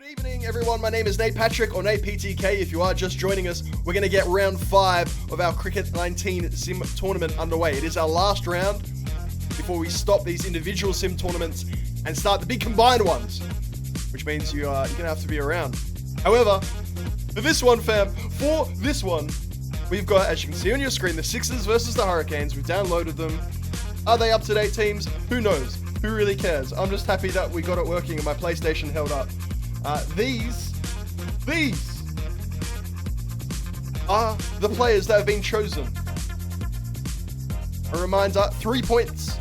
Evening, everyone. My name is Nate Patrick, or Nate PTK. If you are just joining us, we're going to get round 5 of our Cricket 19 Sim tournament underway. It is our last round before we stop these individual Sim tournaments and start the big combined ones, which means you're going to have to be around. However, for this one, we've got, as you can see on your screen, the Sixers versus the Hurricanes. We've downloaded them. Are they up-to-date teams? Who knows? Who really cares? I'm just happy that we got it working and my PlayStation held up. These are the players that have been chosen. A reminder, 3 points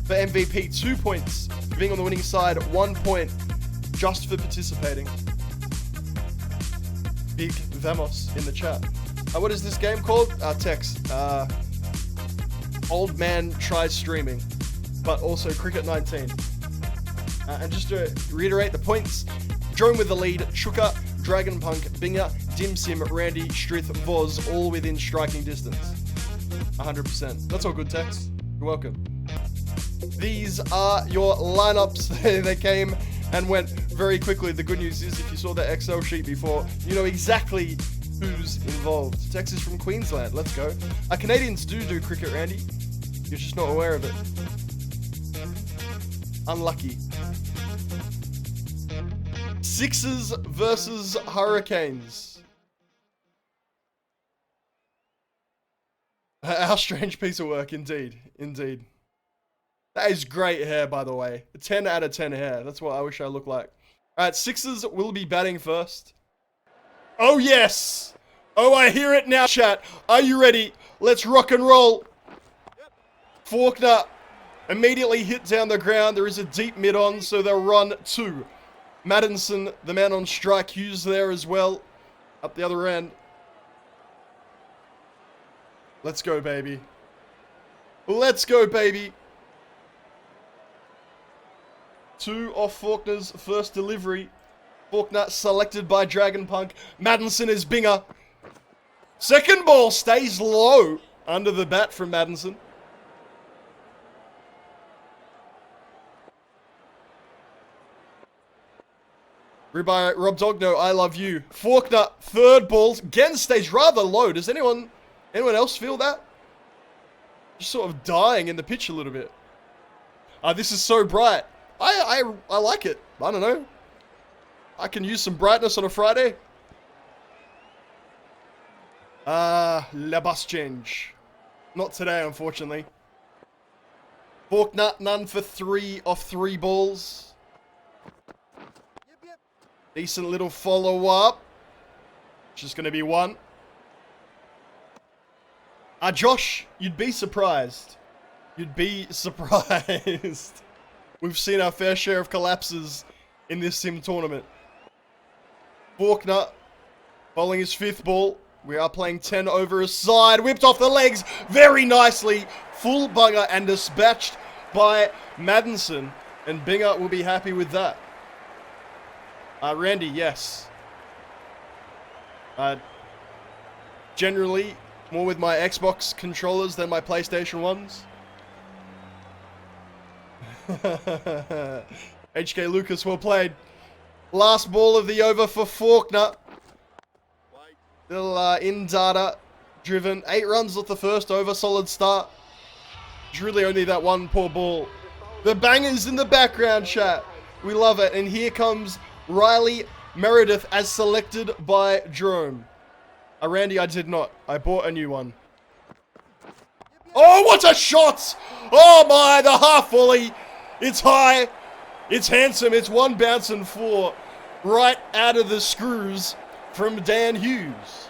for MVP, 2 points for being on the winning side, 1 point just for participating. Big Vamos in the chat. What is this game called? Text. Old Man Tries Streaming, but also Cricket 19. And just to reiterate the points, Drone with the lead, Chuka, Dragonpunk, Binger, Dimsim, Randy, Strith, Voz, all within striking distance. 100%. That's all good, Tex. You're welcome. These are your lineups. They came and went very quickly. The good news is, if you saw the Excel sheet before, you know exactly who's involved. Tex is from Queensland. Let's go. Canadians do cricket, Randy. You're just not aware of it. Unlucky. Sixers versus Hurricanes. Our strange piece of work, indeed. Indeed. That is great hair, by the way. 10 out of 10 hair. That's what I wish I looked like. Alright, Sixers will be batting first. Oh, yes! Oh, I hear it now, chat. Are you ready? Let's rock and roll. Faulkner immediately hit down the ground. There is a deep mid on, so they'll run 2. Maddinson, the man on strike, Hughes there as well. Up the other end. Let's go, baby. Let's go, baby. 2 off Faulkner's first delivery. Faulkner selected by Dragonpunk. Maddinson is Binger. Second ball stays low under the bat from Maddinson. Ribeye, Rob Dogno, I love you. Faulkner, third ball, again stays rather low. Does anyone else feel that? Just sort of dying in the pitch a little bit. This is so bright. I like it. I don't know. I can use some brightness on a Friday. Le bus change. Not today, unfortunately. Faulkner, none for 3 off 3 balls. Decent little follow-up. Just going to be 1. Josh, you'd be surprised. You'd be surprised. We've seen our fair share of collapses in this Sim tournament. Faulkner, bowling his 5th ball. We are playing 10 over a side. Whipped off the legs very nicely. Full bugger and dispatched by Maddinson. And Binger will be happy with that. Randy, yes. Generally, more with my Xbox controllers than my PlayStation ones. HK Lucas, well played. Last ball of the over for Faulkner. Little in data driven. 8 runs off the first over, solid start. It's really only that one poor ball. The bangers in the background, chat. We love it. And here comes Riley Meredith as selected by Jerome. Randy, I did not. I bought a new one. Oh, what a shot! Oh my, the half volley. It's high. It's handsome. It's 1 bounce and 4. Right out of the screws from Dan Hughes.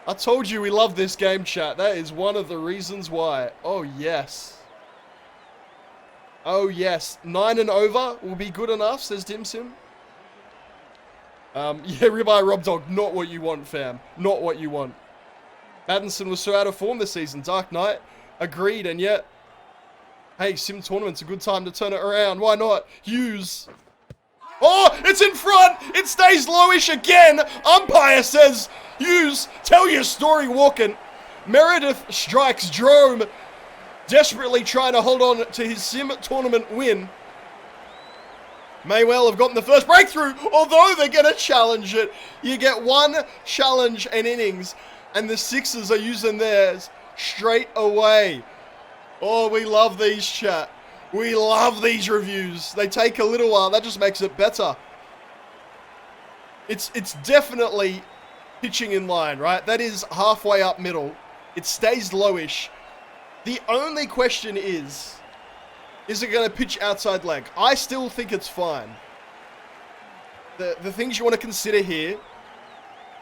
I told you we love this game, chat. That is one of the reasons why. Oh, yes. Oh, yes. 9 and over will be good enough, says Dimsim. Yeah, Ribeye Rob Dog, not what you want, fam. Not what you want. Maddinson was so out of form this season. Dark Knight, agreed, and yet, hey, Sim tournament's a good time to turn it around. Why not? Hughes. Oh, it's in front. It stays lowish again. Umpire says, Hughes, tell your story walking. Meredith strikes Drome. Desperately trying to hold on to his Sim tournament win. May well have gotten the first breakthrough, although they're going to challenge it. You get one challenge and innings, and the Sixers are using theirs straight away. Oh, we love these, chat. We love these reviews. They take a little while. That just makes it better. It's definitely pitching in line, right? That is halfway up middle. It stays lowish. The only question is it going to pitch outside leg? I still think it's fine. The things you want to consider here,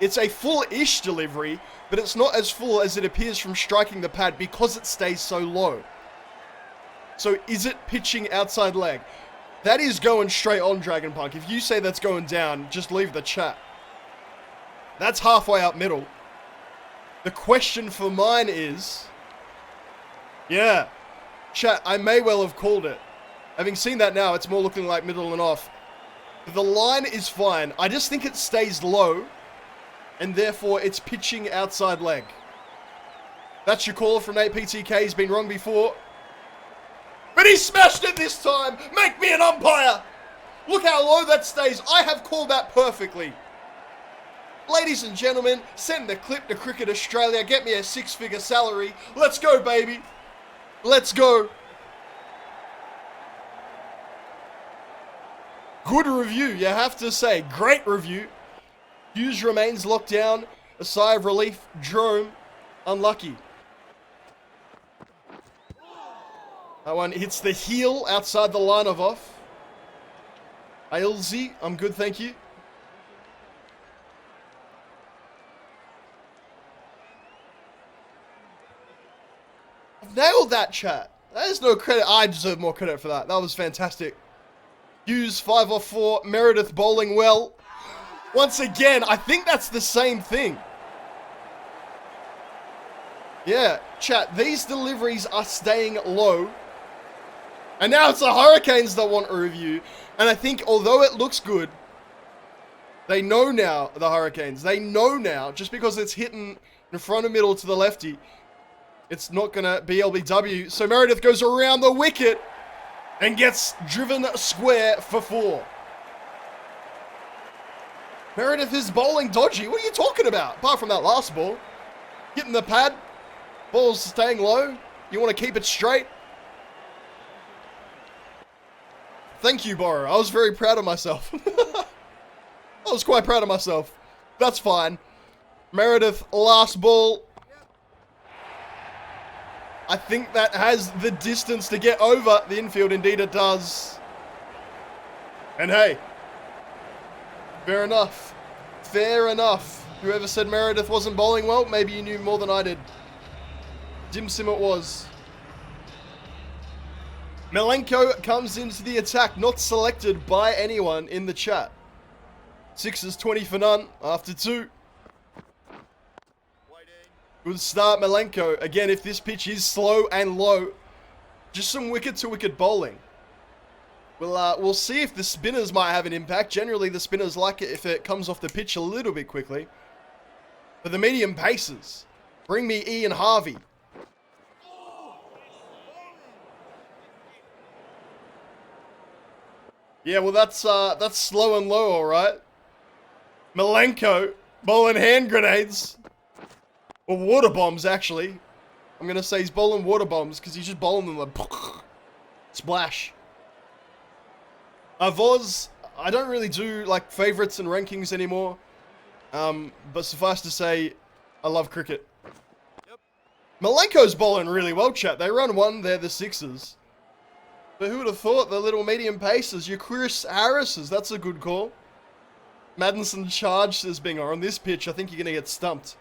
it's a full-ish delivery, but it's not as full as it appears from striking the pad because it stays so low. So is it pitching outside leg? That is going straight on, Dragon Punk. If you say that's going down, just leave the chat. That's halfway up middle. The question for mine is... Yeah. Chat, I may well have called it. Having seen that now, it's more looking like middle and off. The line is fine. I just think it stays low, and therefore it's pitching outside leg. That's your call from Nate PTK. He's been wrong before. But he smashed it this time. Make me an umpire. Look how low that stays. I have called that perfectly. Ladies and gentlemen, send the clip to Cricket Australia. Get me a 6-figure salary. Let's go, baby. Let's go. Good review, you have to say. Great review. Hughes remains locked down. A sigh of relief. Jerome, unlucky. That one hits the heel outside the line of off. Ailsey, I'm good, thank you. I've nailed that, chat. That is no credit. I deserve more credit for that. That was fantastic. Hughes, 5 off 4. Meredith bowling well. Once again, I think that's the same thing. Yeah, chat, these deliveries are staying low. And now it's the Hurricanes that want a review. And I think, although it looks good, they know now, the Hurricanes, they know now, just because it's hitting in front of middle to the lefty, it's not going to be LBW. So Meredith goes around the wicket and gets driven square for 4. Meredith is bowling dodgy. What are you talking about? Apart from that last ball. Hitting the pad. Ball's staying low. You want to keep it straight. Thank you, Borrow. I was very proud of myself. I was quite proud of myself. That's fine. Meredith, last ball. I think that has the distance to get over the infield. Indeed it does. And hey, fair enough. Fair enough. Whoever said Meredith wasn't bowling well, maybe you knew more than I did. Dim Sim it was. Milenko comes into the attack, not selected by anyone in the chat. Sixers 20 for none after 2. Good start, Milenko. Again, if this pitch is slow and low, just some wicket-to-wicket bowling. We'll see if the spinners might have an impact. Generally, the spinners like it if it comes off the pitch a little bit quickly. For the medium paces, bring me Ian Harvey. Yeah, well, that's slow and low, all right. Milenko bowling hand grenades. Or water bombs, actually. I'm going to say he's bowling water bombs because he's just bowling them like... Splash. Voz, I don't really do, like, favorites and rankings anymore. But suffice to say, I love cricket. Yep. Milenko's bowling really well, chat. They run 1, they're the Sixers. But who would have thought the little medium paces? Your Chris Harris's, that's a good call. Madison charged as being on this pitch. I think you're going to get stumped.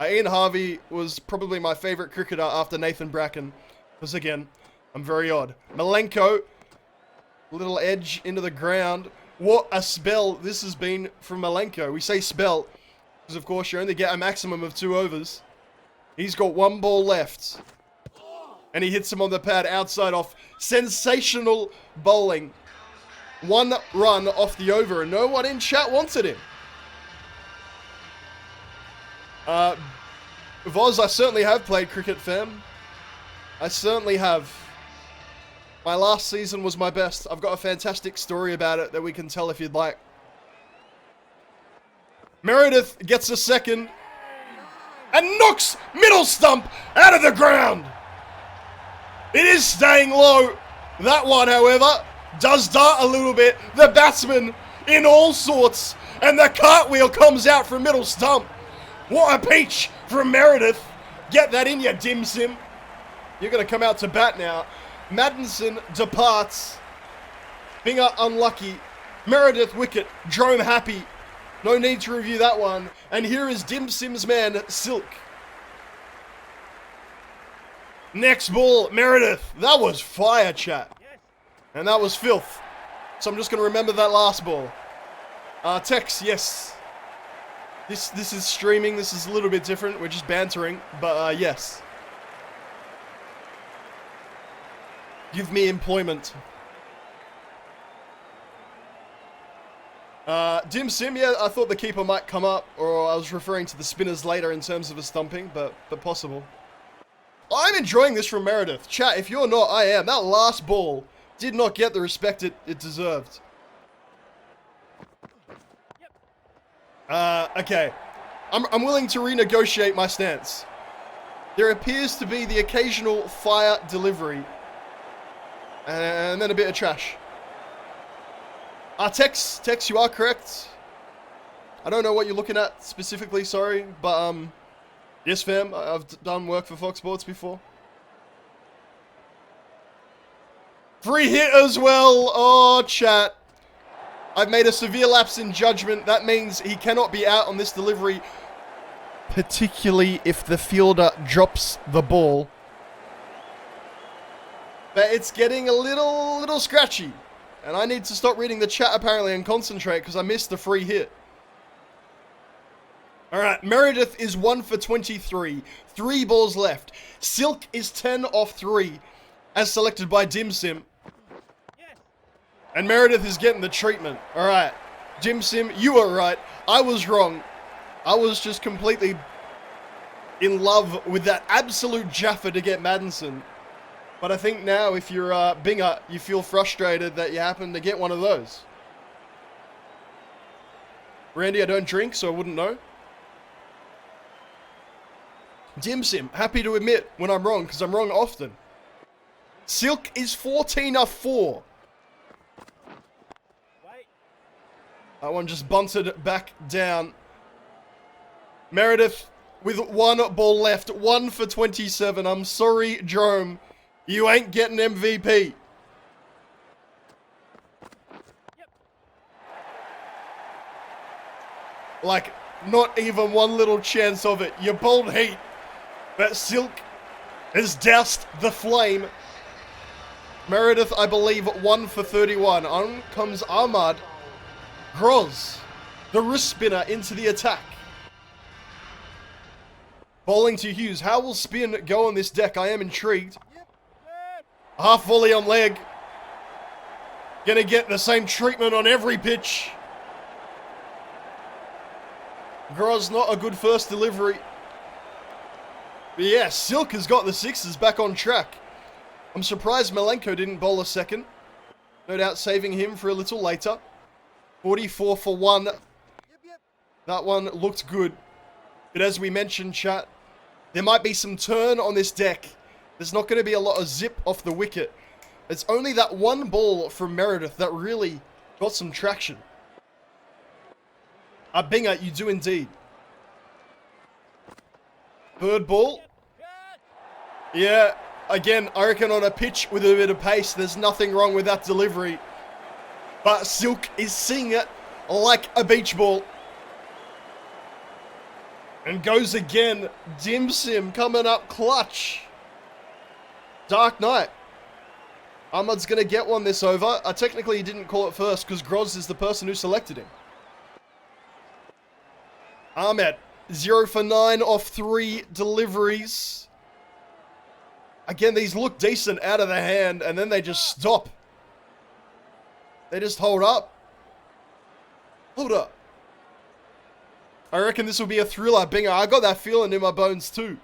Ian Harvey was probably my favourite cricketer after Nathan Bracken. Because again, I'm very odd. Milenko, little edge into the ground. What a spell this has been from Milenko. We say spell because of course you only get a maximum of 2 overs. He's got 1 ball left. And he hits him on the pad outside off. Sensational bowling. 1 run off the over and no one in chat wanted him. Voz, I certainly have played cricket, fam. I certainly have. My last season was my best. I've got a fantastic story about it that we can tell if you'd like. Meredith gets a second and knocks middle stump out of the ground. It is staying low. That one, however, does dart a little bit. The batsman in all sorts, and the cartwheel comes out from middle stump. What a peach from Meredith. Get that in, you dim sim. You're going to come out to bat now. Maddinson departs. Binger unlucky. Meredith wicket. Drome happy. No need to review that one. And here is Dim Sim's man, Silk. Next ball, Meredith. That was fire, chat. And that was filth. So I'm just going to remember that last ball. Tex, yes. This is streaming. This is a little bit different. We're just bantering. But yes. Give me employment. Dim Sim, yeah, I thought the keeper might come up, or I was referring to the spinners later in terms of a stumping, but possible. I'm enjoying this from Meredith. Chat, if you're not, I am. That last ball did not get the respect it deserved. Okay. I'm willing to renegotiate my stance. There appears to be the occasional fire delivery. And then a bit of trash. Tex, you are correct. I don't know what you're looking at specifically, sorry. But, yes, fam, I've done work for Fox Sports before. Free hit as well. Oh, chat. I've made a severe lapse in judgment. That means he cannot be out on this delivery. Particularly if the fielder drops the ball. But it's getting a little scratchy. And I need to stop reading the chat apparently and concentrate because I missed the free hit. Alright, Meredith is 1 for 23. 3 balls left. Silk is 10 off 3 as selected by Dim Sim. And Meredith is getting the treatment. Alright, Dim Sim, you were right. I was wrong. I was just completely in love with that absolute Jaffa to get Maddinson. But I think now, if you're Binger, you feel frustrated that you happen to get one of those. Randy, I don't drink, so I wouldn't know. Dim Sim, happy to admit when I'm wrong, because I'm wrong often. Silk is 14 off 4. That one just bunted back down. Meredith with 1 ball left, 1 for 27. I'm sorry, Jerome. You ain't getting MVP. Like, not even one little chance of it. You bowled heat. But Silk has doused the flame. Meredith, I believe, 1 for 31. On comes Ahmad. Groz, the wrist spinner, into the attack. Bowling to Hughes. How will spin go on this deck? I am intrigued. Half volley on leg. Gonna get the same treatment on every pitch. Groz, not a good first delivery. But yeah, Silk has got the sixes back on track. I'm surprised Malenko didn't bowl a second. No doubt saving him for a little later. 44 for 1. That one looked good. But as we mentioned, chat, there might be some turn on this deck. There's not going to be a lot of zip off the wicket. It's only that one ball from Meredith that really got some traction. Binger, you do indeed. Third ball. Yeah, again, I reckon on a pitch with a bit of pace, there's nothing wrong with that delivery. But Silk is seeing it like a beach ball. And goes again. Dim Sim coming up clutch. Dark Knight. Ahmad's going to get one this over. Technically, he didn't call it first because Groz is the person who selected him. Ahmed, 0 for 9 off 3 deliveries. Again, these look decent out of the hand, and then they just stop. They just hold up. Hold up. I reckon this will be a thriller, Binger. I got that feeling in my bones too.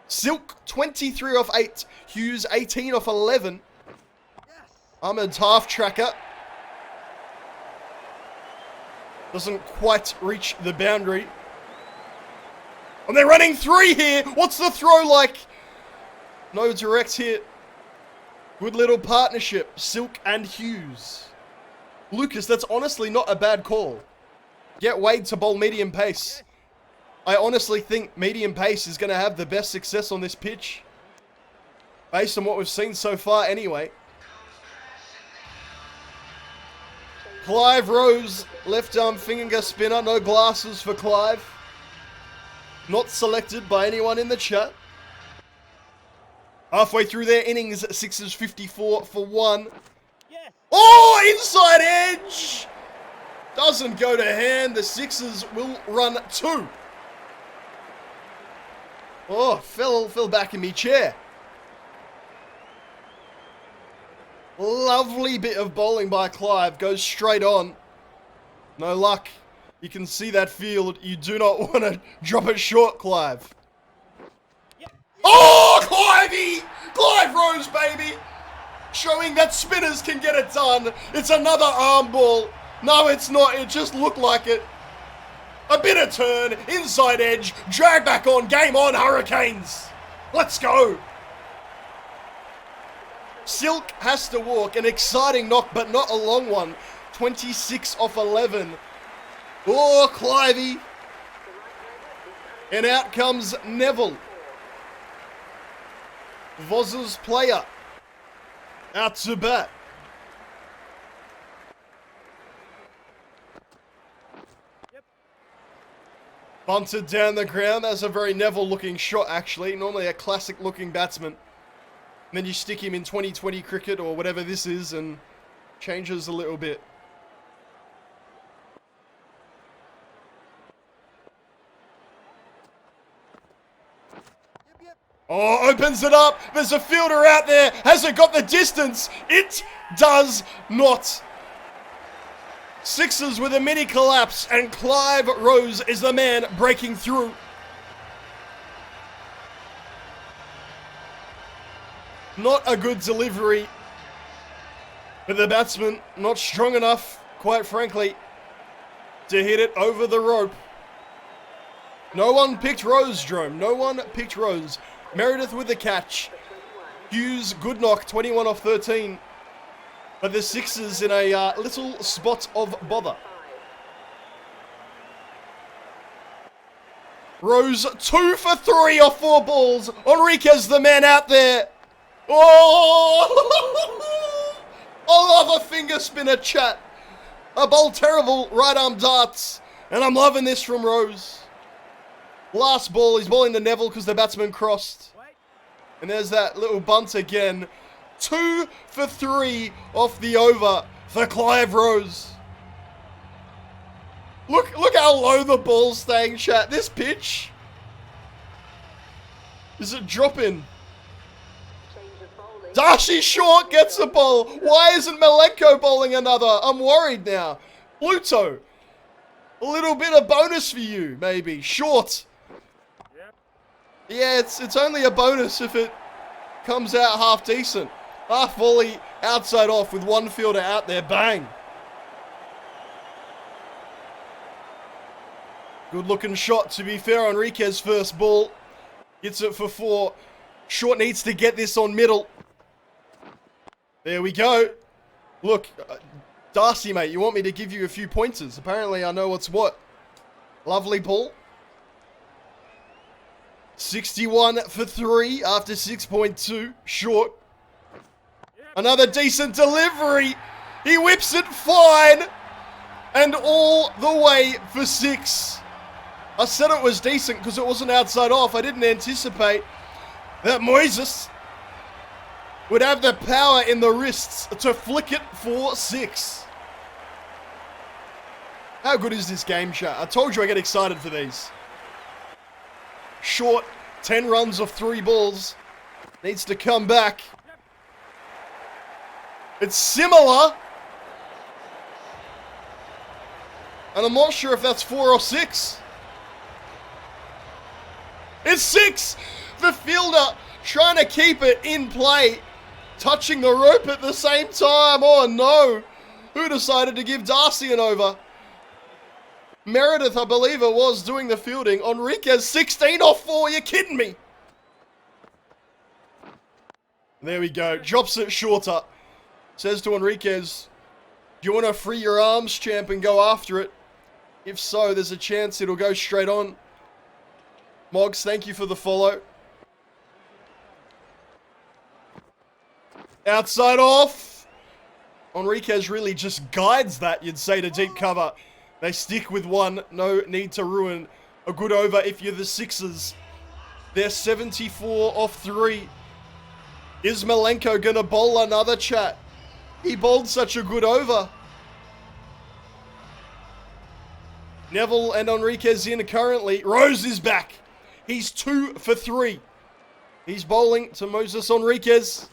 Silk, 23 off 8. Hughes, 18 off 11. Ahmed's half tracker. Doesn't quite reach the boundary. And they're running three here. What's the throw like? No direct hit. Good little partnership. Silk and Hughes. Lucas, that's honestly not a bad call. Get Wade to bowl medium pace. I honestly think medium pace is going to have the best success on this pitch. Based on what we've seen so far anyway. Clive Rose, left arm finger spinner. No glasses for Clive. Not selected by anyone in the chat. Halfway through their innings, Sixers 54 for 1. Yes. Oh, inside edge! Doesn't go to hand. The Sixers will run 2. Oh, fell back in me chair. Lovely bit of bowling by Clive. Goes straight on. No luck. You can see that field. You do not want to drop it short, Clive. Yep. Oh, Clivey! Clive Rose, baby! Showing that spinners can get it done. It's another arm ball. No, it's not. It just looked like it. A bit of turn. Inside edge. Drag back on. Game on, Hurricanes. Let's go. Silk has to walk. An exciting knock, but not a long one. 26 off 11. Oh, Clivey. And out comes Neville. Voz's player. Out to bat. Yep. Bunted down the ground. That's a very Neville-looking shot, actually. Normally a classic-looking batsman. And then you stick him in 2020 cricket or whatever this is and changes a little bit. Oh, opens it up. There's a fielder out there. Has it got the distance? It does not. Sixers with a mini collapse, and Clive Rose is the man breaking through. Not a good delivery. But the batsman not strong enough, quite frankly, to hit it over the rope. No one picked Rose, Jerome. No one picked Rose. Meredith with the catch. Hughes, good knock, 21 off 13. But the Sixers in a little spot of bother. Rose 2 for 3 off 4 balls. Enriquez the man out there. Oh! I love a finger spinner, chat. A bowl terrible right arm darts. And I'm loving this from Rose. Last ball, he's bowling to Neville because the batsman crossed. And there's that little bunt again. 2 for 3 off the over for Clive Rose. Look how low the ball's staying, chat. This pitch. Is it dropping? Darcy Short gets the ball. Why isn't Malenko bowling another? I'm worried now. Pluto. A little bit of bonus for you, maybe. Short. Yeah, it's only a bonus if it comes out half decent. Half volley, outside off with one fielder out there. Bang. Good looking shot, to be fair. Enriquez first ball. Gets it for 4. Short needs to get this on middle. There we go. Look, Darcy, mate, you want me to give you a few pointers. Apparently I know what's what. Lovely ball. 61 for 3 after 6.2. Short. Another decent delivery. He whips it fine. And all the way for 6. I said it was decent because it wasn't outside off. I didn't anticipate that Moises would have the power in the wrists to flick it for 6. How good is this game, chat? I told you I get excited for these. Short, 10 runs off 3 balls. Needs to come back. It's similar. And I'm not sure if that's 4 or 6. It's 6! The fielder trying to keep it in play. touching the rope at the same time. Oh no. Who decided to give Darcy an over? Meredith, I believe it was, doing the fielding. Enriquez, 16 off 4. You're kidding me. There we go. Drops it shorter. Says to Enriquez, do you want to free your arms, champ, and go after it? If so, there's a chance it'll go straight on. Moggs, thank you for the follow. Outside off. Enriquez really just guides that, you'd say, to deep cover. They stick with one. No need to ruin a good over if you're the Sixers. They're 74 off 3. Is Malenko gonna bowl another, chat? He bowled such a good over. Neville and Enriquez in currently. Rose is back. He's 2 for 3. He's bowling to Moses Enriquez.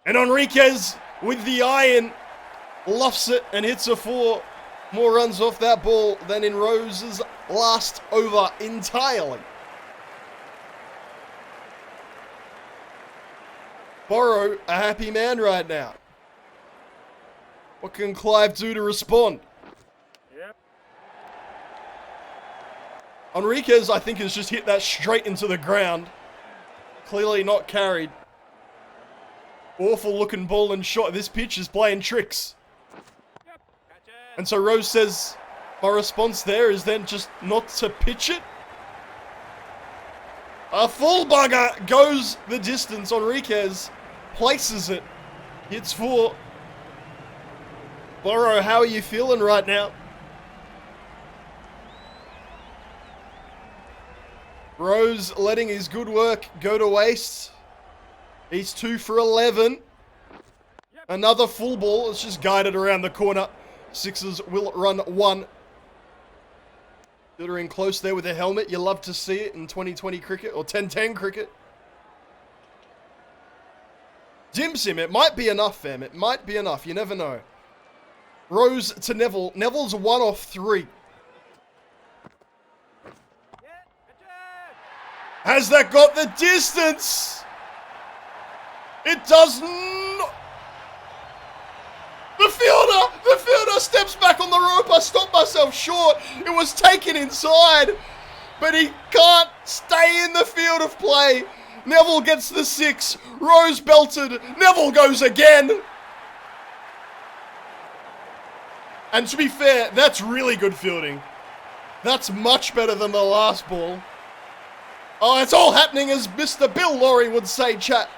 And Enriquez with the iron luffs it and hits a 4. More runs off that ball than in Rose's last over entirely. Borrow, a happy man right now. What can Clive do to respond? Yep. Enriquez, I think, has just hit that straight into the ground. Clearly not carried. Awful looking ball and shot. This pitch is playing tricks. Yep. Gotcha. And so Rose says, my response there is then just not to pitch it. A full bugger goes the distance. Enriquez places it. Hits 4. Borrow, how are you feeling right now? Rose letting his good work go to waste. He's 2 for 11. Another full ball. It's just guided around the corner. Sixers will run 1. Filtering close there with a helmet. You love to see it in 2020 cricket or 10-10 cricket. Dim Sim, it might be enough, fam. It might be enough. You never know. Rose to Neville. Neville's 1 off 3. Has that got the distance? It does not. The fielder steps back on the rope. I stopped myself short. It was taken inside, but he can't stay in the field of play. Neville gets the 6. Rose belted. Neville goes again. And to be fair, that's really good fielding. That's much better than the last ball. Oh, it's all happening as Mr. Bill Laurie would say, chat.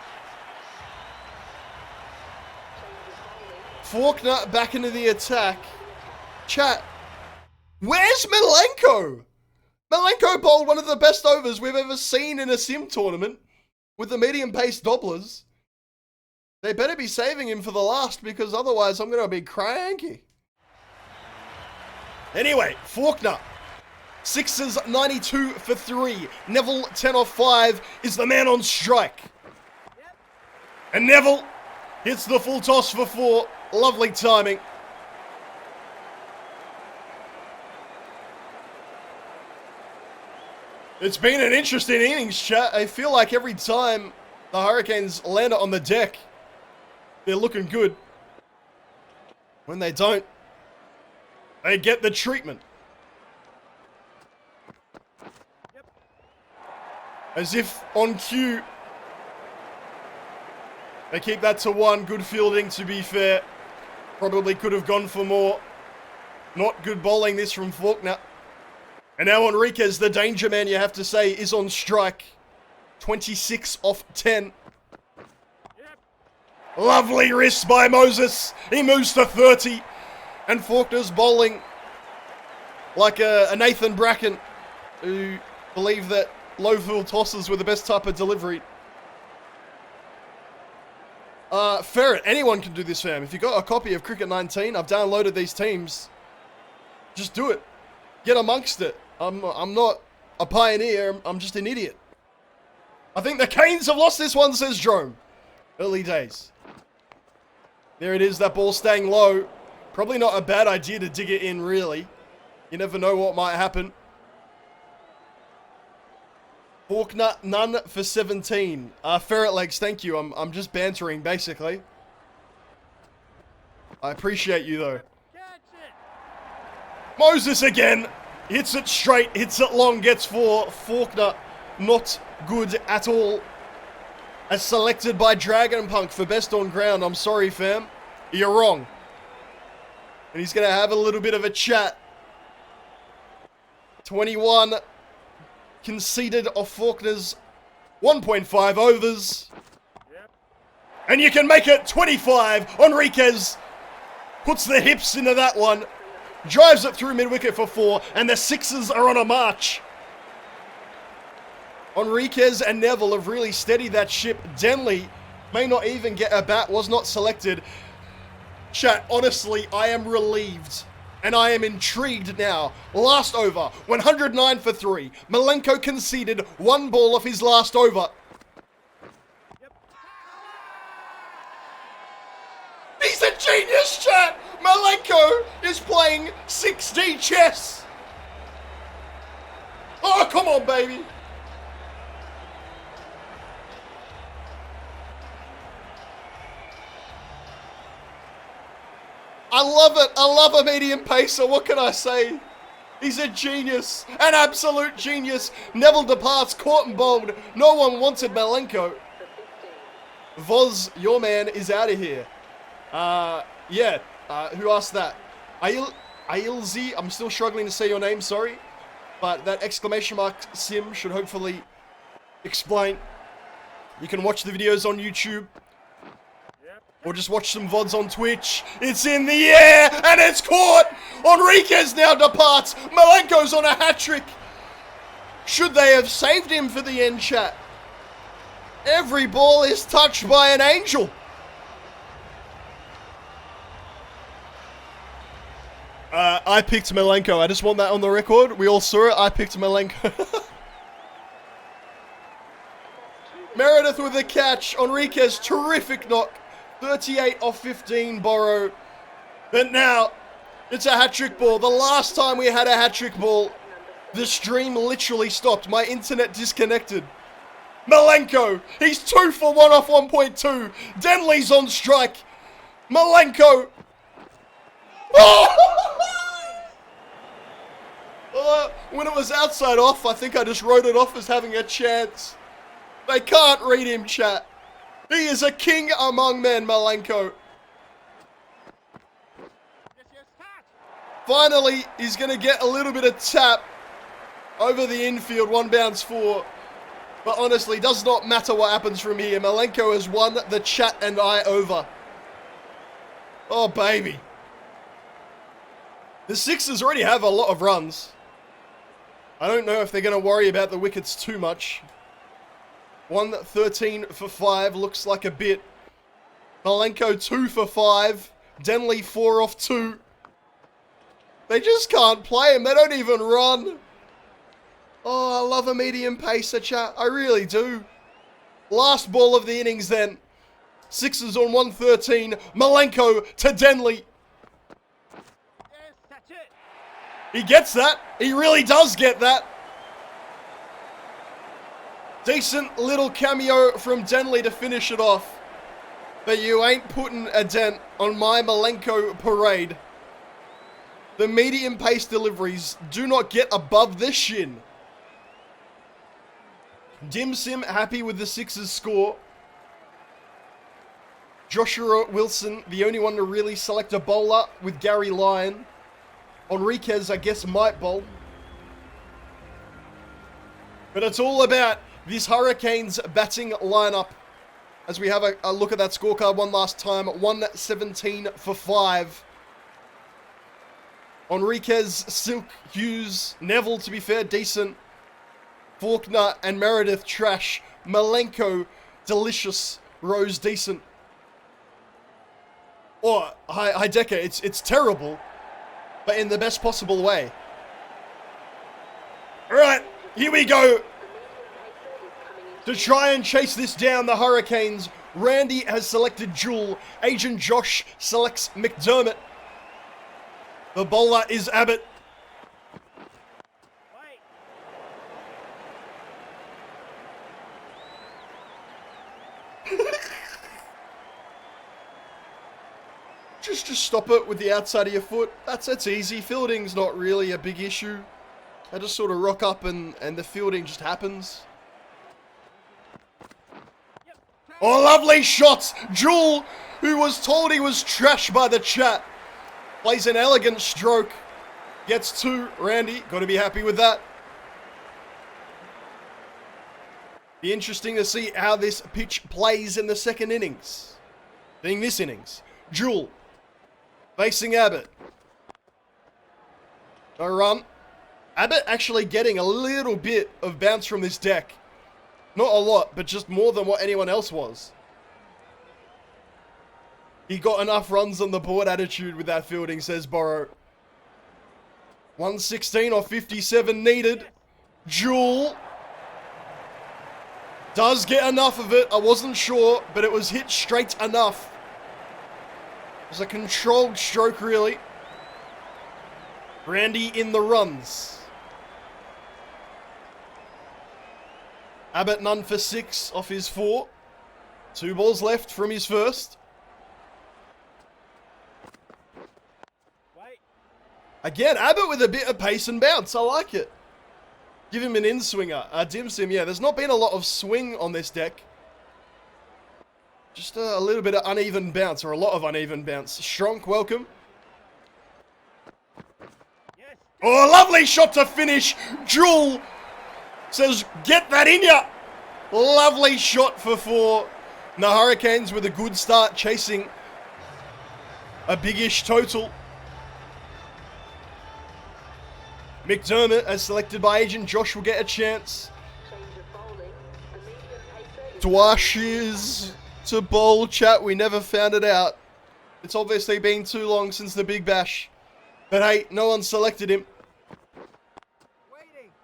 Faulkner back into the attack. Chat, where's Malenko? Malenko bowled one of the best overs we've ever seen in a sim tournament with the medium-paced dobblers. They better be saving him for the last because otherwise I'm going to be cranky. Anyway, Faulkner. Sixers 92 for 3. Neville 10 off 5 is the man on strike. And Neville hits the full toss for 4. Lovely timing. It's been an interesting innings, chat. I feel like every time the Hurricanes land it on the deck, they're looking good. When they don't, they get the treatment. As if on cue. They keep that to 1. Good fielding, to be fair. Probably could have gone for more. Not good bowling this from Faulkner. And now Enriquez, the danger man, you have to say, is on strike. 26 off 10. Yep. Lovely wrist by Moses. He moves to 30. And Faulkner's bowling like a Nathan Bracken, who believed that low field tosses were the best type of delivery. Ferret, anyone can do this, fam. If you got a copy of Cricket 19, I've downloaded these teams. Just do it. Get amongst it. I'm not a pioneer, I'm just an idiot. I think the Canes have lost this one, says Jerome. Early days. There it is, that ball staying low. Probably not a bad idea to dig it in, really. You never know what might happen. Faulkner, none for 17. Ferret Legs, thank you. I'm just bantering, basically. I appreciate you, though. Moses again. Hits it straight, hits it long, gets 4. Faulkner, not good at all. As selected by Dragon Punk for best on ground. I'm sorry, fam. You're wrong. And he's going to have a little bit of a chat. 21 conceded off Faulkner's 1.5 overs. Yep. And you can make it 25. Enriquez puts the hips into that one. Drives it through mid-wicket for 4. And the Sixers are on a march. Enriquez and Neville have really steadied that ship. Denley may not even get a bat, was not selected. Chat, honestly, I am relieved. And I am intrigued now. Last over, 109 for 3. Malenko conceded 1 ball off his last over. Yep. He's a genius, chat! Malenko is playing 6D chess! Oh, come on, baby! I love it. I love a medium pacer. What can I say? He's a genius. An absolute genius. Neville departs, caught and bowled. No one wanted Malenko. Voz, your man, is out of here. Yeah. Who asked that? Ailzi. I'm still struggling to say your name, sorry. But that exclamation mark sim should hopefully explain. You can watch the videos on YouTube. Or just watch some VODs on Twitch. It's in the air, and it's caught! Enriquez now departs. Malenko's on a hat-trick. Should they have saved him for the end, chat? Every ball is touched by an angel. I picked Malenko. I just want that on the record. We all saw it. I picked Malenko. Meredith with a catch. Enriquez, terrific knock. 38 off 15, Borrow. But now, it's a hat-trick ball. The last time we had a hat-trick ball, the stream literally stopped. My internet disconnected. Malenko, he's 2 for 1 off 1.2. Denley's on strike. Malenko. When it was outside off, I think I just wrote it off as having a chance. They can't read him, chat. He is a king among men, Malenko. Finally, he's going to get a little bit of tap over the infield. 1 bounce 4. But honestly, does not matter what happens from here. Malenko has won the chat and I over. Oh, baby. The Sixers already have a lot of runs. I don't know if they're going to worry about the wickets too much. 113 for 5, looks like a bit. Malenko 2 for 5. Denley 4 off 2. They just can't play him. They don't even run. Oh, I love a medium pacer, chat. I really do. Last ball of the innings then. Sixers on 113. Malenko to Denley. Yes, that's it. He gets that. He really does get that. Decent little cameo from Denley to finish it off. But you ain't putting a dent on my Malenko parade. The medium pace deliveries do not get above the shin. Dim Sim happy with the Sixers score. Joshua Wilson, the only one to really select a bowler with Gary Lyon. Enriquez, I guess, might bowl. But it's all about this Hurricanes batting lineup. As we have a look at that scorecard one last time. 117 for 5. Enriquez, Silk, Hughes, Neville, to be fair, decent. Faulkner and Meredith, trash. Malenko, delicious. Rose, decent. Or, Hideka, it's terrible. But in the best possible way. Alright, here we go. To try and chase this down, the Hurricanes. Randy has selected Jewell. Agent Josh selects McDermott. The bowler is Abbott. stop it with the outside of your foot. That's easy. Fielding's not really a big issue. I just sort of rock up and the fielding just happens. Oh, lovely shots. Jewel, who was told he was trash by the chat, plays an elegant stroke. Gets 2. Randy, got to be happy with that. Be interesting to see how this pitch plays in the second innings. Being this innings. Jewel facing Abbott. No run. Abbott actually getting a little bit of bounce from this deck. Not a lot, but just more than what anyone else was. He got enough runs on the board attitude with that fielding, says Borrow. 116 or 57 needed. Jewel does get enough of it. I wasn't sure, but it was hit straight enough. It was a controlled stroke, really. Randy in the runs. Abbott none for 6 off his 4. 2 balls left from his first. Again, Abbott with a bit of pace and bounce. I like it. Give him an in-swinger. Dim Sim, yeah, there's not been a lot of swing on this deck. Just a little bit of uneven bounce, or a lot of uneven bounce. Stronk, welcome. Oh, lovely shot to finish. Jewel says, get that in ya. Lovely shot for 4. The Hurricanes with a good start, chasing a big-ish total. McDermott, as selected by Agent Josh, will get a chance. Dwashes to bowl, chat. We never found it out. It's obviously been too long since the Big Bash. But hey, no one selected him.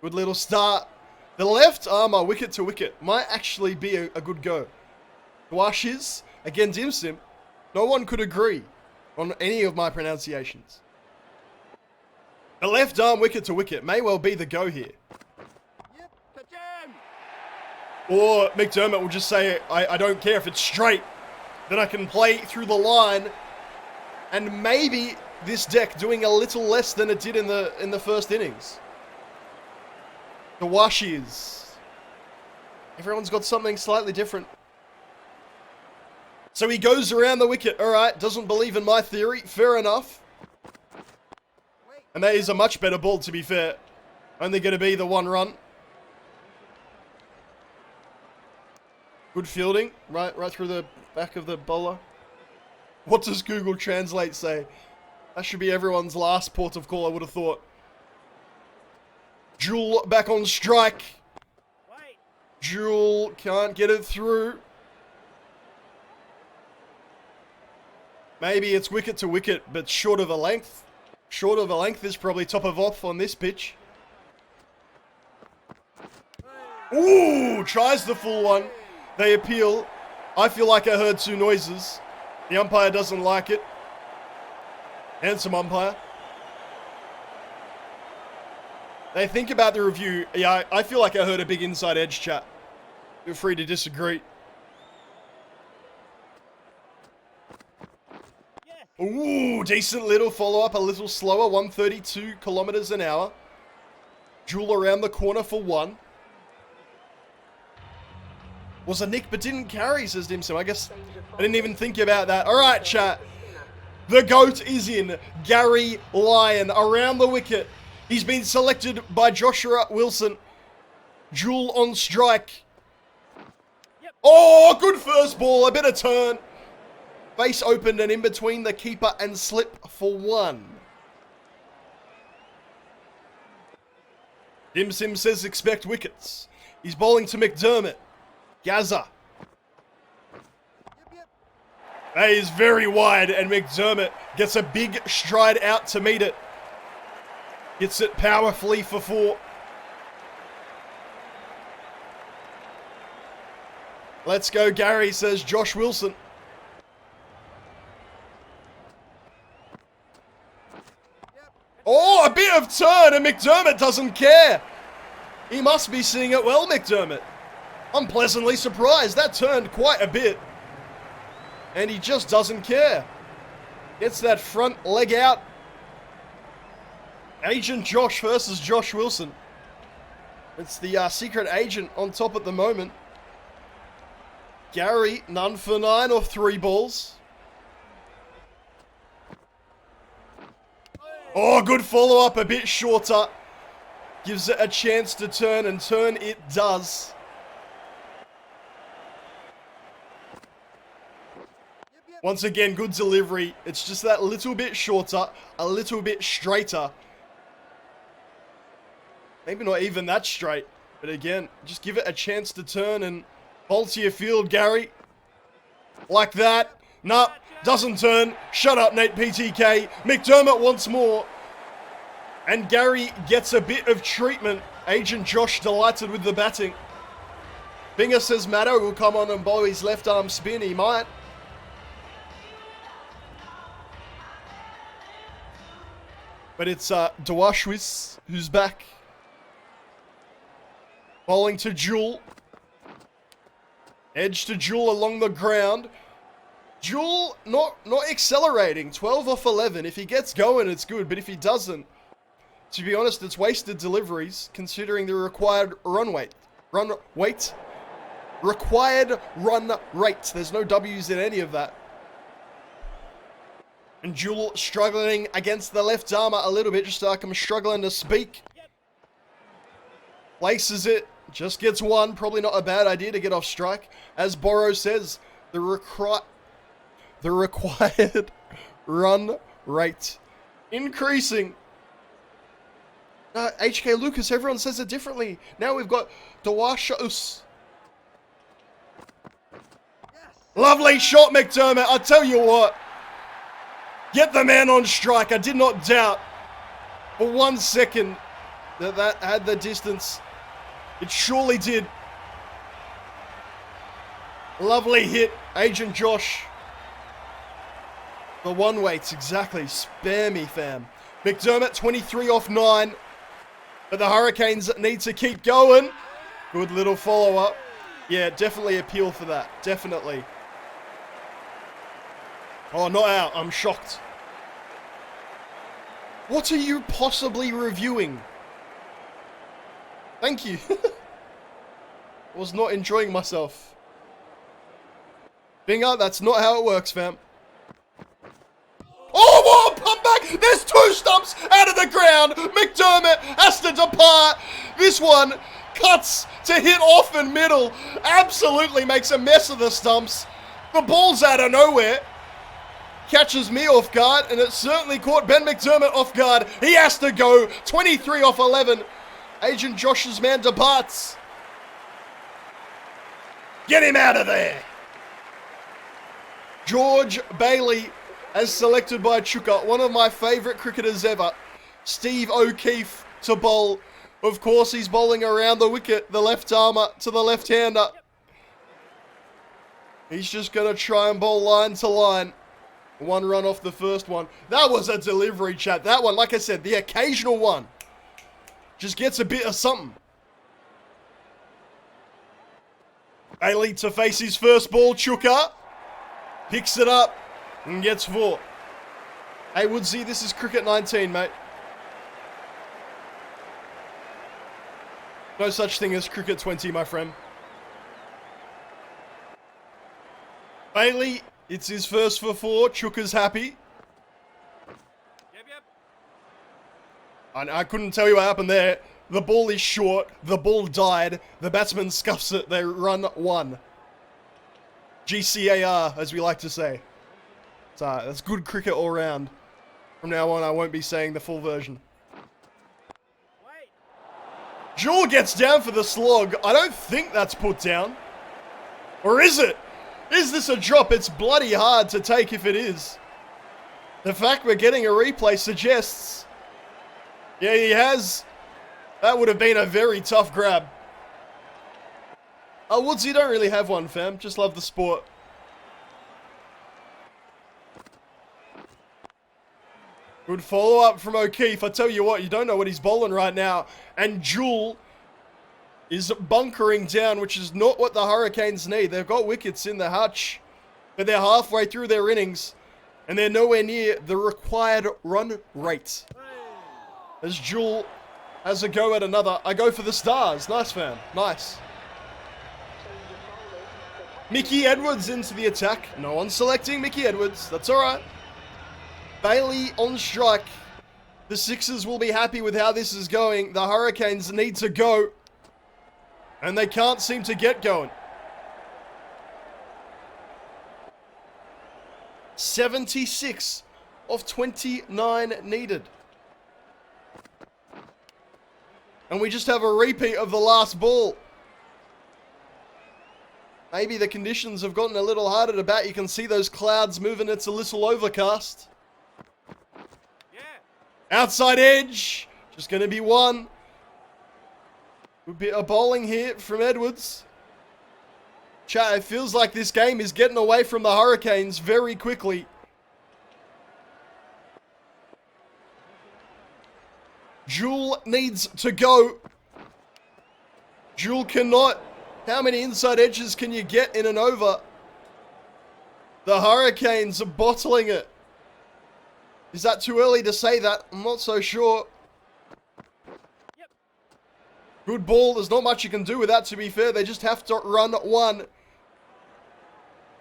Good little start. The left armour, wicket to wicket, might actually be a good go. Dwashes, again Dim Sim. No one could agree on any of my pronunciations. The left arm wicket to wicket may well be the go here. Or McDermott will just say, I don't care if it's straight. Then I can play through the line. And maybe this deck doing a little less than it did in the first innings. The Washies. Everyone's got something slightly different. So he goes around the wicket. Alright, doesn't believe in my theory. Fair enough. And that is a much better ball, to be fair. Only going to be the 1 run. Good fielding. Right through the back of the bowler. What does Google Translate say? That should be everyone's last port of call, I would have thought. Jewel back on strike. Jewel can't get it through. Maybe it's wicket to wicket, but short of a length. Short of a length is probably top of off on this pitch. Ooh, tries the full one. They appeal. I feel like I heard 2 noises. The umpire doesn't like it. Handsome umpire. They think about the review. Yeah, I feel like I heard a big inside edge, chat. Feel free to disagree. Ooh, decent little follow-up, a little slower, 132 kilometers an hour. Jewel around the corner for 1. Was a nick but didn't carry, says Dim Sim. I guess I didn't even think about that. All right, chat. The GOAT is in. Gary Lyon around the wicket. He's been selected by Joshua Wilson. Jewel on strike. Oh, good first ball, a bit of turn. Base opened and in between the keeper and slip for 1. Dim Sim says expect wickets. He's bowling to McDermott. Gazza. That is very wide and McDermott gets a big stride out to meet it. Gets it powerfully for 4. Let's go, Gary, says Josh Wilson. Oh, a bit of turn, and McDermott doesn't care. He must be seeing it well, McDermott. I'm pleasantly surprised. That turned quite a bit. And he just doesn't care. Gets that front leg out. Agent Josh versus Josh Wilson. It's the secret agent on top at the moment. Gary, none for 9 off 3 balls. Oh, good follow-up, a bit shorter. Gives it a chance to turn, and turn it does. Once again, good delivery. It's just that little bit shorter, a little bit straighter. Maybe not even that straight. But again, just give it a chance to turn and bolt to your field, Gary. Like that. Nah, doesn't turn. Shut up, Nate PTK. McDermott wants more. And Gary gets a bit of treatment. Agent Josh delighted with the batting. Binger says Maddo will come on and bowl his left arm spin. He might. But it's Dawashwis who's back. Bowling to Jewel. Edge to Jewel along the ground. Jewel not accelerating. 12 off 11. If he gets going, it's good. But if he doesn't, to be honest, it's wasted deliveries considering the required run rate. Required run rate. There's no W's in any of that. And Jewel struggling against the left armour a little bit, just like I'm struggling to speak. Places it, just gets one. Probably not a bad idea to get off strike. As Borrow says, the required run rate increasing. HK Lucas, everyone says it differently. Now we've got Dawashus. Lovely shot, McDermott. I tell you what. Get the man on strike. I did not doubt for 1 second that had the distance. It surely did. Lovely hit, Agent Josh. The one weights, exactly. Spare me, fam. McDermott, 23 off 9. But the Hurricanes need to keep going. Good little follow-up. Yeah, definitely appeal for that. Definitely. Oh, not out. I'm shocked. What are you possibly reviewing? Thank you. I was not enjoying myself. Binger, that's not how it works, fam. Oh, what a pump back! There's 2 stumps out of the ground. McDermott has to depart. This one cuts to hit off in middle. Absolutely makes a mess of the stumps. The ball's out of nowhere. Catches me off guard, and it certainly caught Ben McDermott off guard. He has to go. 23 off 11. Agent Josh's man departs. Get him out of there. George Bailey, as selected by Chuka, one of my favourite cricketers ever. Steve O'Keefe to bowl. Of course, he's bowling around the wicket, the left armour to the left-hander. He's just going to try and bowl line to line. 1 run off the first one. That was a delivery, chat. That one, like I said, the occasional one. Just gets a bit of something. Bailey to face his first ball. Chuka picks it up and gets 4. Hey, Woodsy, this is Cricket 19, mate. No such thing as Cricket 20, my friend. Bailey, it's his first for 4. Chuka's happy. Yep. I couldn't tell you what happened there. The ball is short. The ball died. The batsman scuffs it. They run 1. GCAR, as we like to say. So, that's good cricket all round. From now on, I won't be saying the full version. Wait. Jewel gets down for the slog. I don't think that's put down. Or is it? Is this a drop? It's bloody hard to take if it is. The fact we're getting a replay suggests. Yeah, he has. That would have been a very tough grab. Oh, Woods, you don't really have one, fam. Just love the sport. Good follow-up from O'Keefe. I tell you what, you don't know what he's bowling right now. And Jewel is bunkering down, which is not what the Hurricanes need. They've got wickets in the hutch, but they're halfway through their innings. And they're nowhere near the required run rate. As Jewel has a go at another. I go for the Stars. Nice, fam. Nice. Mickey Edwards into the attack. No one selecting Mickey Edwards. That's all right. Bailey on strike. The Sixers will be happy with how this is going. The Hurricanes need to go. And they can't seem to get going. 76 of 29 needed. And we just have a repeat of the last ball. Maybe the conditions have gotten a little harder to bat. You can see those clouds moving. It's a little overcast. Yeah. Outside edge. Just going to be one. Good bit of bowling here from Edwards. Chat, it feels like this game is getting away from the Hurricanes very quickly. Jewel needs to go. Jewel cannot. How many inside edges can you get in an over? The Hurricanes are bottling it. Is that too early to say that? I'm not so sure. Yep. Good ball. There's not much you can do with that, to be fair. They just have to run one.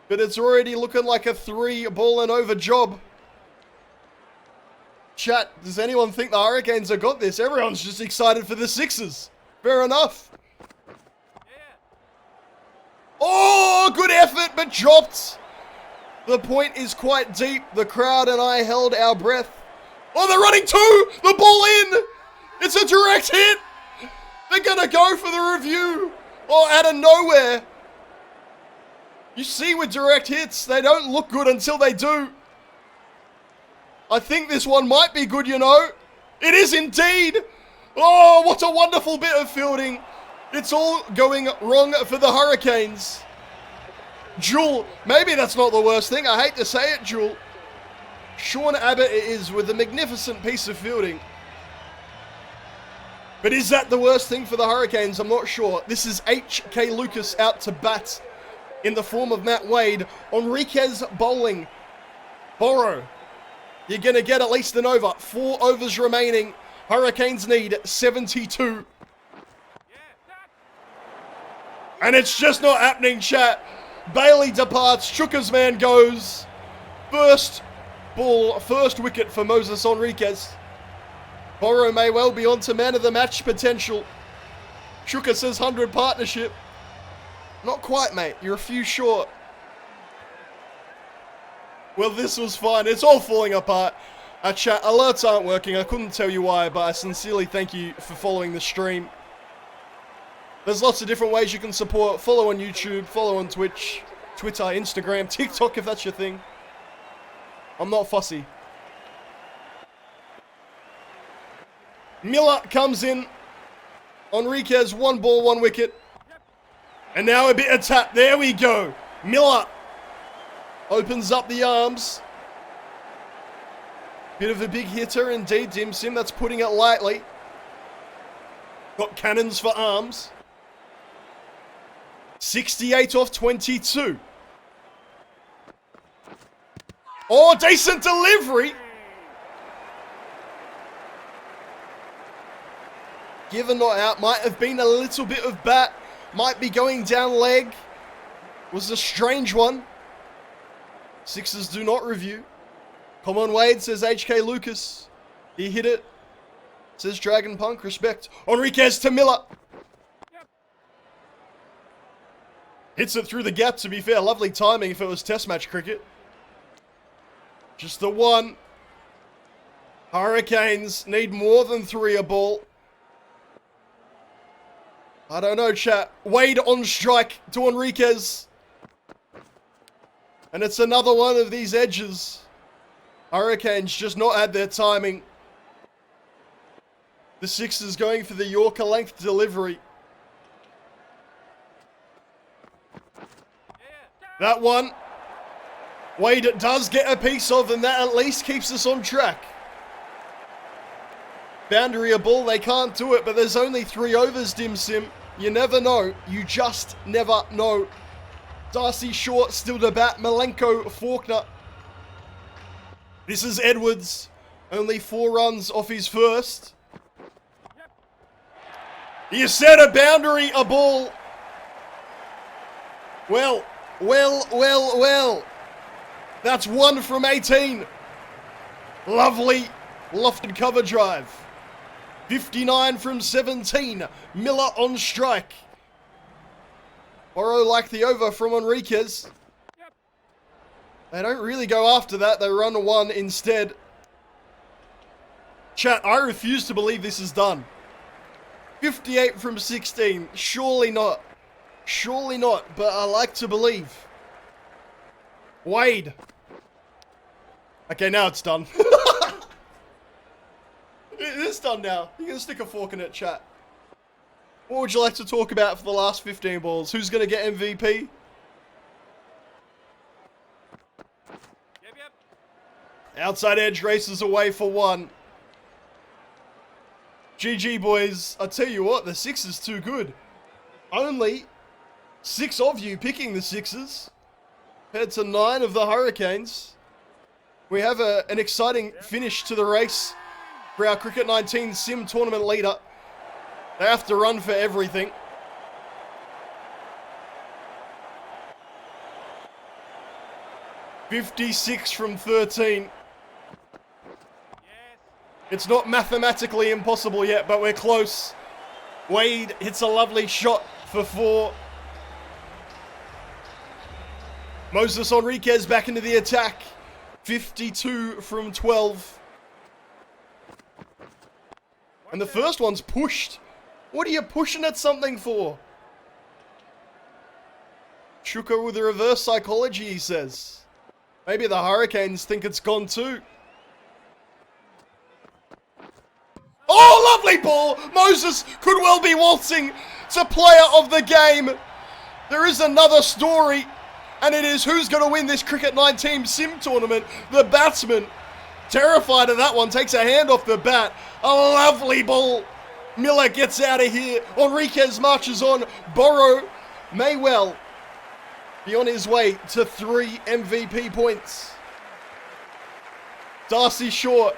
But it's already looking like a 3 ball and over job. Chat, does anyone think the Hurricanes have got this? Everyone's just excited for the Sixers. Fair enough. Yeah. Oh, good effort, but dropped. The point is quite deep. The crowd and I held our breath. Oh, they're running two. The ball in. It's a direct hit. They're going to go for the review. Oh, out of nowhere. You see with direct hits, they don't look good until they do. I think this one might be good, you know. It is indeed. Oh, what a wonderful bit of fielding. It's all going wrong for the Hurricanes. Jewel, maybe that's not the worst thing. I hate to say it, Jewel. Sean Abbott it is with a magnificent piece of fielding. But is that the worst thing for the Hurricanes? I'm not sure. This is H.K. Lucas out to bat in the form of Matt Wade. Enriquez bowling. Borrow. You're going to get at least an over. 4 overs remaining. Hurricanes need 72. And it's just not happening, chat. Bailey departs. Chuka's man goes. First ball, first wicket for Moses Enriquez. Borrow may well be on to man of the match potential. Chuka says 100 partnership. Not quite, mate. You're a few short. Well, this was fine. It's all falling apart. Chat, alerts aren't working. I couldn't tell you why, but I sincerely thank you for following the stream. There's lots of different ways you can support. Follow on YouTube, follow on Twitch, Twitter, Instagram, TikTok if that's your thing. I'm not fussy. Miller comes in. Enriquez, 1 ball, 1 wicket. And now a bit of tap. There we go. Miller opens up the arms. Bit of a big hitter indeed, Dim Sim. That's putting it lightly. Got cannons for arms. 68 off 22. Oh, decent delivery. Given not out. Might have been a little bit of bat. Might be going down leg. Was a strange one. Sixers do not review. Come on, Wade, says HK Lucas. He hit it. Says Dragon Punk. Respect. Enriquez to Miller. Yep. Hits it through the gap, to be fair. Lovely timing if it was test match cricket. Just the one. Hurricanes need more than 3 a ball. I don't know, chat. Wade on strike to Enriquez. And it's another one of these edges. Hurricanes just not had their timing. The Sixers going for the Yorker length delivery. That one, Wade does get a piece of, and that at least keeps us on track. Boundary a ball, they can't do it, but there's only 3 overs, Dim Sim. You never know. You just never know. Darcy Short still to bat. Malenko, Faulkner. This is Edwards. Only 4 runs off his first. You set a boundary, a ball. Well. That's 1 from 18. Lovely lofted cover drive. 59 from 17. Miller on strike. Borrow like the over from Enriquez. They don't really go after that. They run 1 instead. Chat, I refuse to believe this is done. 58 from 16. Surely not. Surely not, but I like to believe. Wade. Okay, now it's done. It is done now. You can stick a fork in it, chat. What would you like to talk about for the last 15 balls? Who's going to get MVP? Yep. Outside edge races away for 1. GG, boys. I tell you what, the 6 is too good. Only 6 of you picking the 6s. Compared to 9 of the Hurricanes. We have an exciting finish to the race for our Cricket 19 Sim Tournament leader. They have to run for everything. $56 from 13. It's not mathematically impossible yet, but we're close. Wade hits a lovely shot for 4. Moses Enriquez back into the attack. 52 from 12. And the first one's pushed. What are you pushing at something for? Chuka with the reverse psychology, he says. Maybe the Hurricanes think it's gone too. Oh, lovely ball! Moses could well be waltzing to player of the game. There is another story, and it is who's going to win this Cricket 19 Sim Tournament. The batsman, terrified of that one, takes a hand off the bat. A lovely ball. Miller gets out of here. Enriquez marches on. Borrow may well be on his way to 3 MVP points. Darcy Short.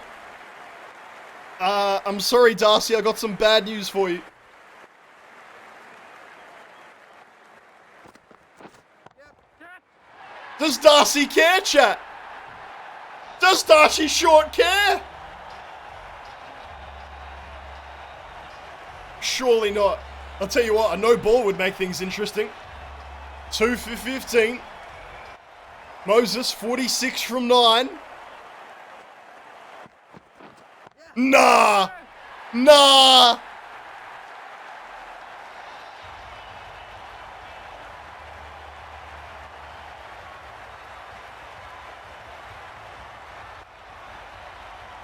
I'm sorry, Darcy. I got some bad news for you. Does Darcy care, chat? Does Darcy Short care? Surely not. I'll tell you what, a no ball would make things interesting. 2 for 15. Moses, 46 from 9. Nah!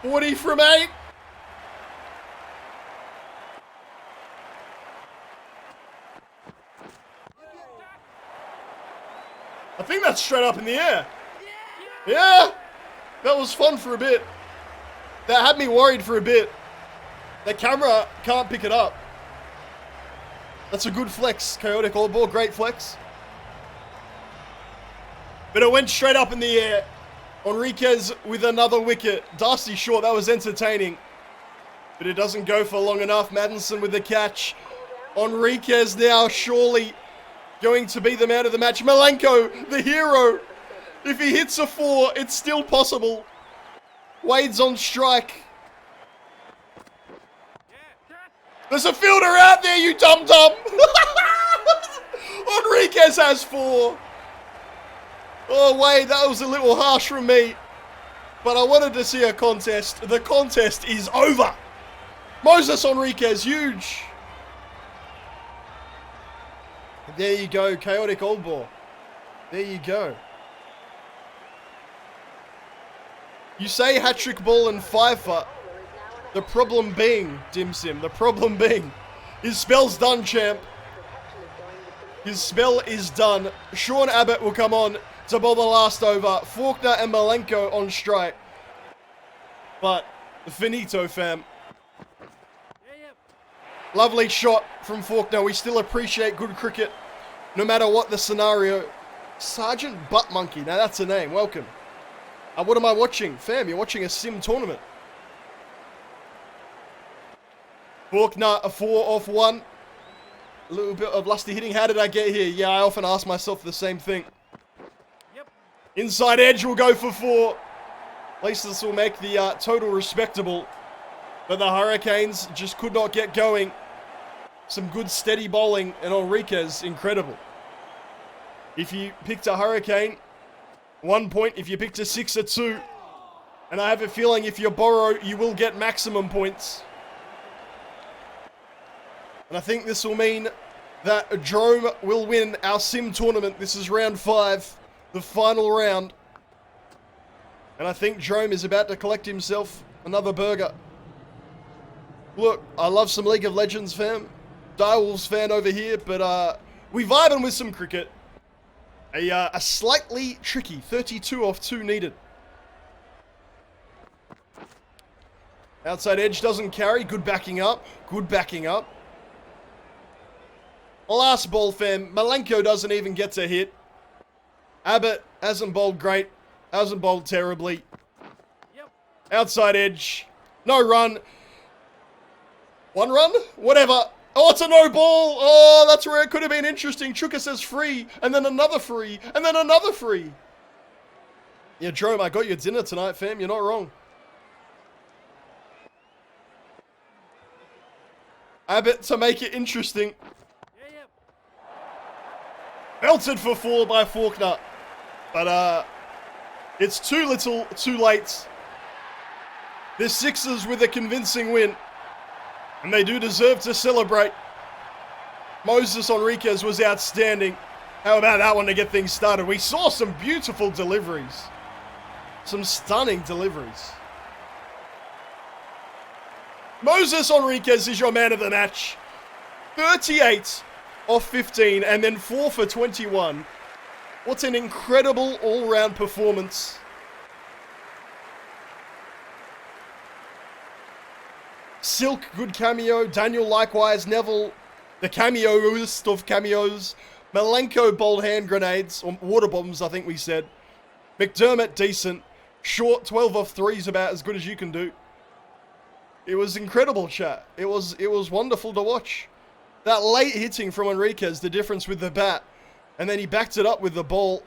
40 from 8. I think that's straight up in the air. Yeah! That was fun for a bit. That had me worried for a bit. The camera can't pick it up. That's a good flex, Chaotic Old Ball. Great flex. But it went straight up in the air. Enriquez with another wicket. Darcy Short, that was entertaining. But it doesn't go for long enough. Maddinson with the catch. Enriquez now surely going to be the man of the match. Malenko, the hero. If he hits a 4, it's still possible. Wade's on strike. There's a fielder out there, you dum-dum. Enriquez has 4. Oh, Wade, that was a little harsh from me. But I wanted to see a contest. The contest is over. Moses Enriquez, huge. There you go, Chaotic Old Ball. There you go. You say hat-trick ball and 5 for. The problem being, Dim Sim, the problem being, his spell's done, champ. His spell is done. Sean Abbott will come on to bowl the last over. Faulkner and Malenko on strike. But, finito, fam. Lovely shot from Faulkner. We still appreciate good cricket, no matter what the scenario. Sergeant Butt Monkey. Now that's a name. Welcome. What am I watching? Fam, you're watching a sim tournament. Faulkner, a 4 off 1. A little bit of lusty hitting. How did I get here? Yeah, I often ask myself the same thing. Yep. Inside edge will go for 4. At least this will make the total respectable. But the Hurricanes just could not get going. Some good steady bowling, and Enriquez, incredible. If you picked a Hurricane, 1 point. If you picked a 6, a 2. And I have a feeling if you borrow, you will get maximum points. And I think this will mean that Jerome will win our sim tournament. This is round 5, the final round. And I think Jerome is about to collect himself another burger. Look, I love some League of Legends, fam. Direwolves fan over here, but we vibing with some cricket. A slightly tricky 32 off 2 needed. Outside edge doesn't carry. Good backing up. Good backing up. Last ball, fam. Malenko doesn't even get to hit. Abbott hasn't bowled great. Hasn't bowled terribly. Yep. Outside edge. No run. 1 run? Whatever. Oh, it's a no ball. Oh, that's where it could have been interesting. Chuka says free, and then another free, and then another free. Yeah, Jerome, I got your dinner tonight, fam. You're not wrong. Abbott to make it interesting. Yep. Belted for 4 by Faulkner. But, it's too little, too late. The Sixers with a convincing win. And they do deserve to celebrate. Moses Enriquez was outstanding. How about that one to get things started? We saw some beautiful deliveries. Some stunning deliveries. Moses Enriquez is your man of the match. 38 off 15 and then 4 for 21. What an incredible all-round performance. Silk, good cameo. Daniel, likewise. Neville, the cameo-ist of cameos. Malenko bowled hand grenades, or water bombs, I think we said. McDermott, decent. Short, 12 off 3 is about as good as you can do. It was incredible, chat. It was wonderful to watch. That late hitting from Enriquez, the difference with the bat. And then he backed it up with the ball.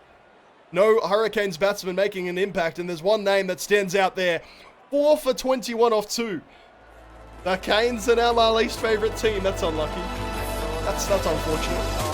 No Hurricanes batsman making an impact, and there's one name that stands out there. 4 for 21 off 2. The Canes are now my least favourite team. That's unlucky. That's unfortunate.